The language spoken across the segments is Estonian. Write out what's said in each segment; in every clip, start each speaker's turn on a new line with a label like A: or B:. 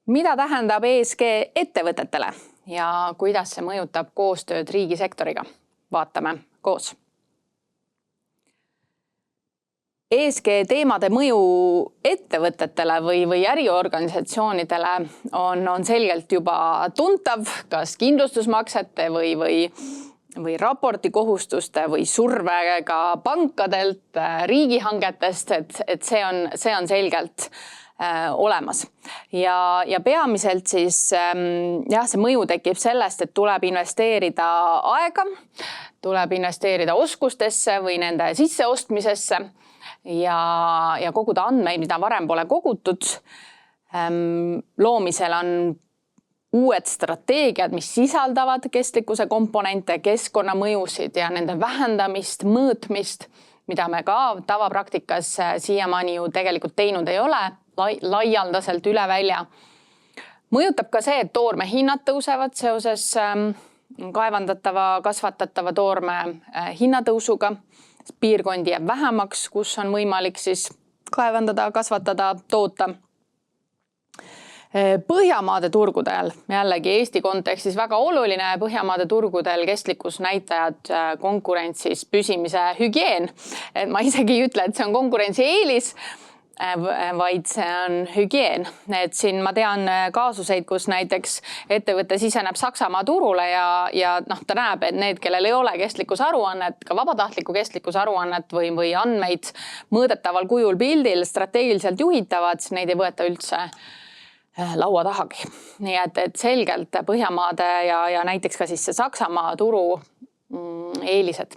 A: Mida tähendab ESG ettevõtetele ja kuidas see mõjutab koostööd riigisektoriga? Vaatame koos. ESG teemade mõju ettevõtetele või äriorganisatsioonidele on selgelt juba tuntav, kas kindlustusmaksete või raportikohustuste või survega pankadelt, riigihangetest, et see on selgelt olemas. Ja peamiselt siis see mõju tekib sellest, et tuleb investeerida aega, tuleb investeerida oskustesse või nende sisseostmisesse ja koguda andmeid, mida varem pole kogutud. Loomisel on uued strateegiad, mis sisaldavad kestlikkuse komponente, keskkonnamõjusid ja nende vähendamist, mõõtmist, mida me ka tavapraktikas siiamaani ju tegelikult teinud ei ole, laialdaselt üle välja. Mõjutab ka see, et toorme hinnad tõusevad seoses kaevandatava, kasvatatava toorme hinnatõusuga. Piirkondi jääb vähemaks, kus on võimalik siis kaevandada, kasvatada, toota. Põhjamaade turgudel, jällegi Eesti kontekstis väga oluline, Põhjamaade turgudel kestlikkusnäitajad konkurentsis püsimise hügieen. Et ma isegi ei ütle, et see on konkurentsi eelis, vaid see on hügieen. Et siin ma tean kaasuseid, kus näiteks ettevõte siseneb Saksamaa turule ja ta näeb, et need, kellel ei ole kestlikkusaruannet, ka vabatahtlikku kestlikkusaruannet või andmeid mõõdetaval kujul pildil strateegiliselt juhitavad, neid ei võeta üldse laua tahagi. Nii et selgelt Põhjamaade ja näiteks ka siis see Saksamaa turu eelised.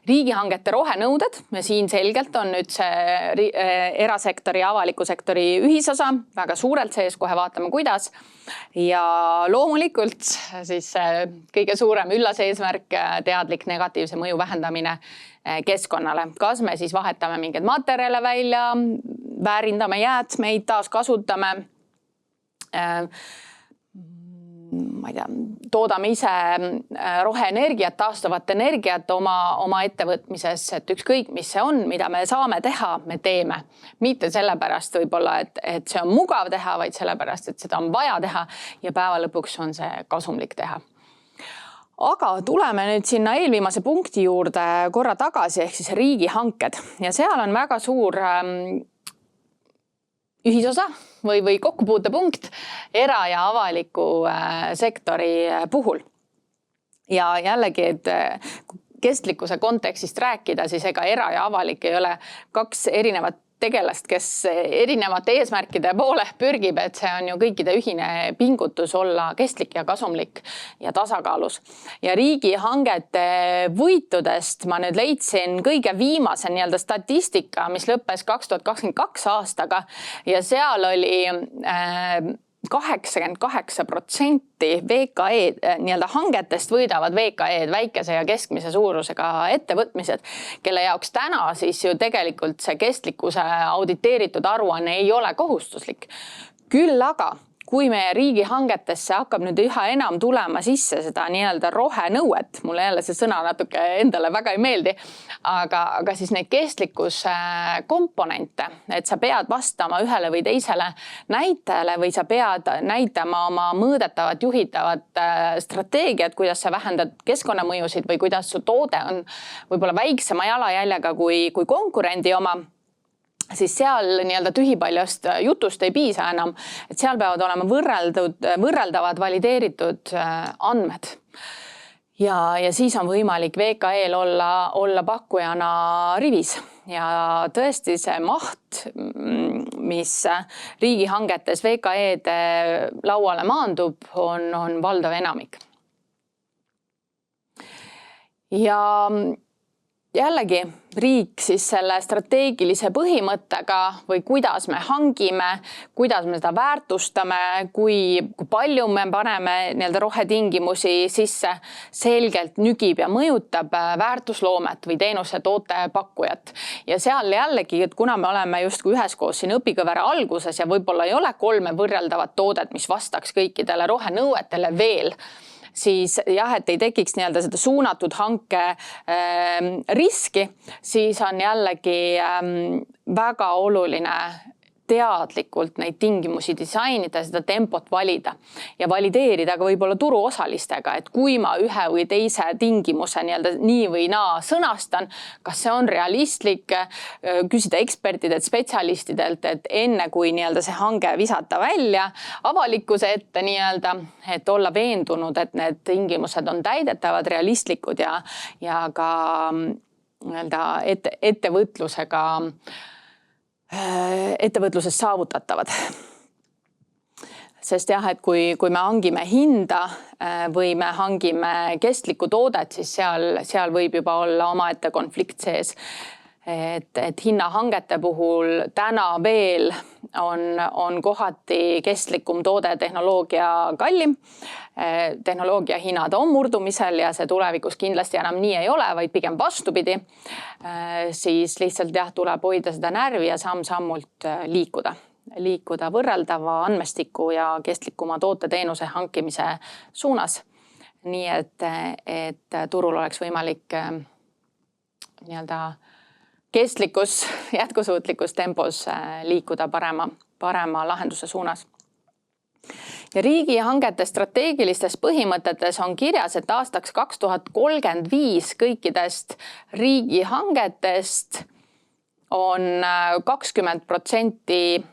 A: Riigihangete rohenõuded ja siin selgelt on nüüd see erasektori ja avaliku sektori ühisosa väga suurelt sees, kohe vaatame kuidas. Ja loomulikult siis kõige suurem üllas eesmärk, teadlik negatiivse mõju vähendamine keskkonnale. Kas me siis vahetame mingeid materjale välja, väärindame jäätmeid, taas kasutame, ma ei tea, toodame ise roheenergiat, taastuvat energiat oma ettevõtmises, et ükskõik, mis see on, mida me saame teha, me teeme. Mitte sellepärast võib-olla, et see on mugav teha, vaid sellepärast, et seda on vaja teha ja päeva lõpuks on see kasumlik teha. Aga tuleme nüüd sinna eelviimase punkti juurde korra tagasi, ehk siis riigihanked. Ja seal on väga suur ühisosa või kokkupuutepunkt era- ja avaliku sektori puhul. Ja jällegi, et kestlikkuse kontekstist rääkida, siis ega era- ja avalik ei ole kaks erinevat tegelast, kes erinevate eesmärkide poole pürgib, et see on ju kõikide ühine pingutus olla kestlik ja kasumlik ja tasakaalus. Ja riigihangete võitudest ma nüüd leidsin kõige viimase statistika, mis lõppes 2022 aastaga ja seal oli 88% VKE hangetest võidavad VKE-d, väikese ja keskmise suurusega ettevõtmised, kelle jaoks täna siis ju tegelikult see kestlikkuse auditeeritud aruanne ei ole kohustuslik. Küll aga, kui meie riigihangetesse hakkab nüüd üha enam tulema sisse seda nii-öelda rohenõuet, mulle jälle see sõna natuke endale väga ei meeldi, aga siis neid kestlikkuse komponente, et sa pead vastama ühele või teisele näitajale või sa pead näitama oma mõõdetavat, juhitavat strateegiat, kuidas sa vähendad keskkonnamõjusid või kuidas su toode on võib-olla väiksema jalajäljega kui konkurendi oma, siis seal nii-öelda tühipaljast jutust ei piisa enam, et seal peavad olema võrreldavad, valideeritud andmed. Ja siis on võimalik VKE-l olla pakkujana rivis. Ja tõesti see maht, mis riigihangetes VKE-de lauale maandub, on valdav enamik. Ja jällegi riik siis selle strateegilise põhimõttega või kuidas me hangime, kuidas me seda väärtustame, kui palju me paneme nii-öelda rohetingimusi sisse, selgelt nügib ja mõjutab väärtusloomet või teenuse toote pakkujat. Ja seal jällegi, et kuna me oleme justkui üheskoos siin õpikõvera alguses ja võib-olla ei ole 3 võrreldavat toodet, mis vastaks kõikidele rohenõuetele veel, siis jah, et ei tekiks nii-öelda seda suunatud hanke riski, siis on jällegi väga oluline teadlikult neid tingimusi disainida, seda tempot valida ja valideerida ka võib-olla turuosalistega, et kui ma ühe või teise tingimuse nii-öelda nii või naa sõnastan, kas see on realistlik, küsida ekspertidelt, spetsialistidelt, et enne kui nii-öelda see hange visata välja avalikkuse ette nii-öelda, et olla veendunud, et need tingimused on täidetavad, realistlikud ja ka nii-öelda ettevõtluses saavutatavad. Sest jah, et kui me hangime hinda või me hangime kestlikku toodet, siis seal võib juba olla omaette konflikt sees. Et hinnahangete puhul täna veel on kohati kestlikum toode tehnoloogia kallim. Tehnoloogia hinnad on murdumisel ja see tulevikus kindlasti enam nii ei ole, vaid pigem vastupidi. Siis lihtsalt jah, tuleb hoida seda närvi ja samm-sammult liikuda võrreldava andmestiku ja kestlikuma toote-teenuse hankimise suunas. Nii et turul oleks võimalik nii-öelda kestlikus, jätkusuutlikus tempos liikuda parema lahenduse suunas. Ja riigihangete strateegilistes põhimõtetes on kirjas, et aastaks 2035 kõikidest riigihangetest on 20%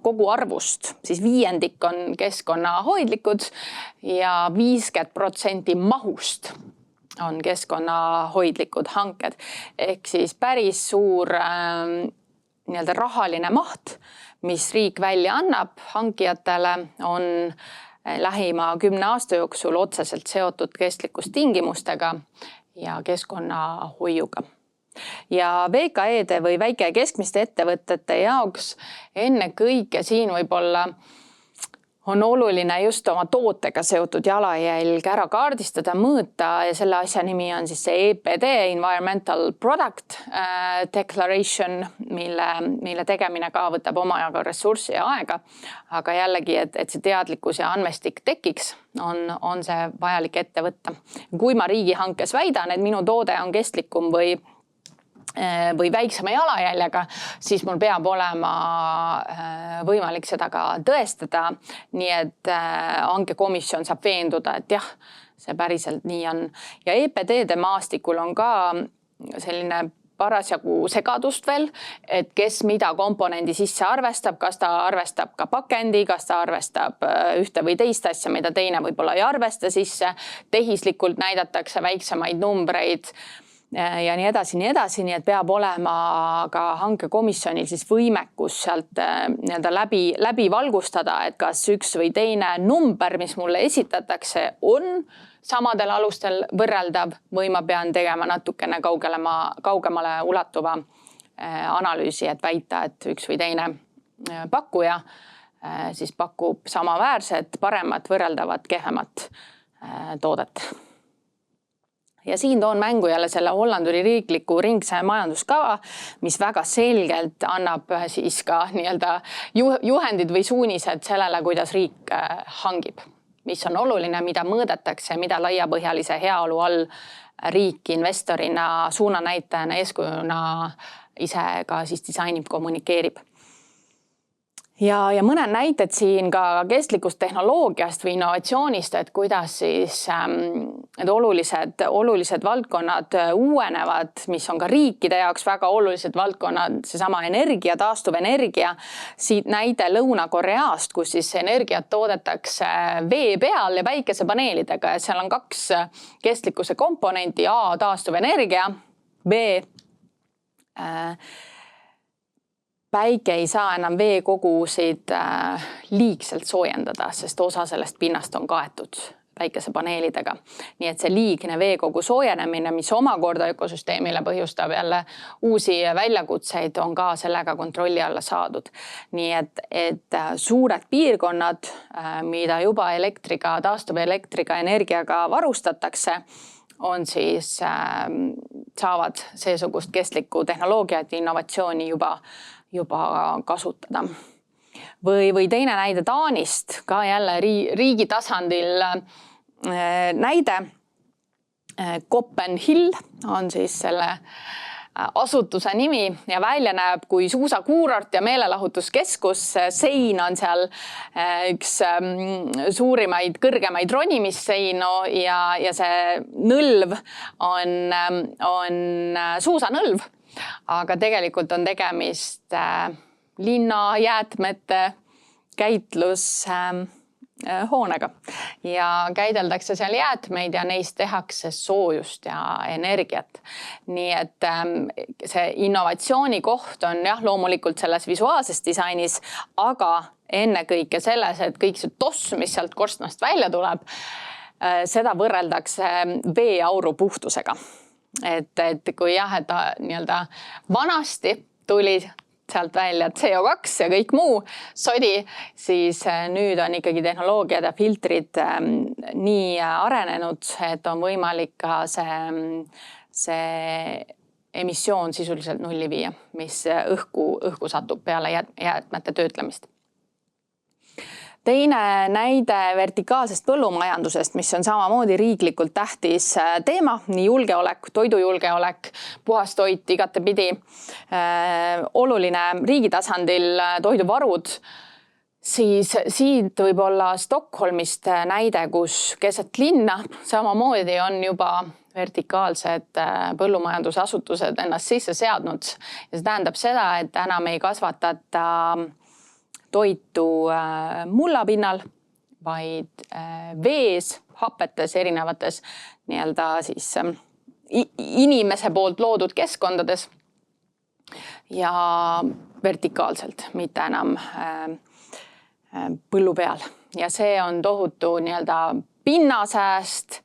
A: kogu arvust, siis 5% on keskkonnahoidlikud ja 50% mahust on keskkonnahoidlikud hanked. Ehk siis päris suur nii-öelda rahaline maht, mis riik välja annab hankijatele, on lähima 10 aasta jooksul otseselt seotud kestlikkustingimustega ja keskkonnahoiuga. Ja VKE-de või väike- ja keskmiste ettevõtete jaoks enne kõike siin võib-olla on oluline just oma tootega seotud jalajälg ära kaardistada, mõõta ja selle asja nimi on siis see EPD, Environmental Product Declaration, mille tegemine ka võtab omajaga ressurssi ja aega. Aga jällegi, et see teadlikkus ja andmestik tekiks, on see vajalik ette võtta. Kui ma riigihankes väidan, et minu toode on kestlikum või väiksema jalajäljega, siis mul peab olema võimalik seda ka tõestada. Nii et hankekomisjon saab veenduda, et jah, see päriselt nii on. Ja EPD-de maastikul on ka selline parasjagu segadust veel, et kes mida komponendi sisse arvestab, kas ta arvestab ka pakendi, kas ta arvestab ühte või teist asja, mida teine võib-olla ei arvesta sisse. Tehislikult näidatakse väiksemaid numbreid ja nii edasi, nii et peab olema ka hankekomisjonil siis võimekus sealt nii-öelda läbi valgustada, et kas üks või teine number, mis mulle esitatakse, on samadel alustel võrreldav või ma pean tegema natukene kaugemale ulatuva analüüsi, et väita, et üks või teine pakkuja siis pakub samaväärset, paremat, võrreldavat, kehvemat toodet. Ja siin toon mängu jälle selle Hollanduri riikliku ringse majanduskava, mis väga selgelt annab siis ka nii-öelda juhendid või suunised sellele, kuidas riik hangib. Mis on oluline, mida mõõdetakse, mida laiapõhjalise heaolu all riik investorina, suunanäitajana, eeskujuna ise ka siis disainib, kommunikeerib. Ja mõned näited siin ka kestlikust tehnoloogiast või innovatsioonist, et kuidas siis need olulised valdkonnad uuenevad, mis on ka riikide jaoks väga olulised valdkonnad, seesama energia, taastuvenergia. Siit näide Lõuna-Koreast, kus siis energiat toodetakse vee peal ja päikesepaneelidega ja seal on 2 kestlikkuse komponenti, A, taastuvenergia, B, päike ei saa enam veekogusid liigselt soojendada, sest osa sellest pinnast on kaetud päikesepaneelidega. Nii et see liigne veekogu soojenemine, mis omakorda ökosüsteemile põhjustab jälle uusi väljakutseid, on ka sellega kontrolli alla saadud. Nii et suured piirkonnad, mida juba elektriga, taastuvelektriga, energiaga varustatakse, on siis, saavad seesugust kestlikku tehnoloogiat ja innovatsiooni juba kasutada. Või teine näide Taanist, ka jälle riigi tasandil näide. Copenhill on siis selle asutuse nimi ja välja näeb kui suusakuurort ja meelelahutuskeskus. Sein on seal üks suurimaid, kõrgemaid ronimisseinu ja see nõlv on suusanõlv. Aga tegelikult on tegemist linna jäätmete käitlushoonega ja käideldakse seal jäätmeid ja neist tehakse soojust ja energiat. Nii et see innovatsiooni koht on loomulikult selles visuaalses disainis, aga ennekõike selles, et kõik see toss, mis sealt korstnast välja tuleb, seda võrreldakse veeauru puhtusega. Et kui et nii-öelda vanasti tuli sealt välja CO2 ja kõik muu sodi, siis nüüd on ikkagi tehnoloogiad ja filtrid nii arenenud, et on võimalik ka see emissioon sisuliselt nulli viia, mis õhku satub peale jäätmete töötlemist. Teine näide vertikaalsest põllumajandusest, mis on samamoodi riiklikult tähtis teema, nii julgeolek, toidujulgeolek, puhas toit igatepidi, oluline riigi tasandil toiduvarud, siis siit võib olla Stockholmist näide, kus keset linna samamoodi on juba vertikaalsed põllumajandusasutused ennast sisse seadnud. Ja see tähendab seda, et enam ei kasvatata toitu mullapinnal, vaid vees, hapetes, erinevates nii-öelda siis inimese poolt loodud keskkondades ja vertikaalselt, mitte enam põllu peal. Ja see on tohutu nii-öelda pinnasääst,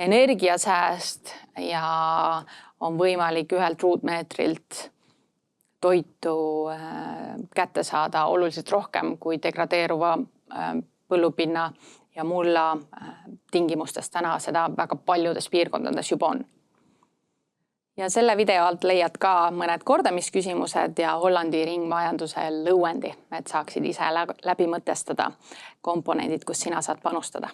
A: energiasääst ja on võimalik ühelt ruutmeetrilt toitu kätte saada oluliselt rohkem kui degradeeruva põllupinna ja mulla tingimustes. Täna seda väga paljudes piirkondades juba on. Ja selle video alt leiad ka mõned kordamisküsimused ja Hollandi ringmajanduse lõuendi, et saaksid ise läbi mõtestada komponendid, kus sina saad panustada.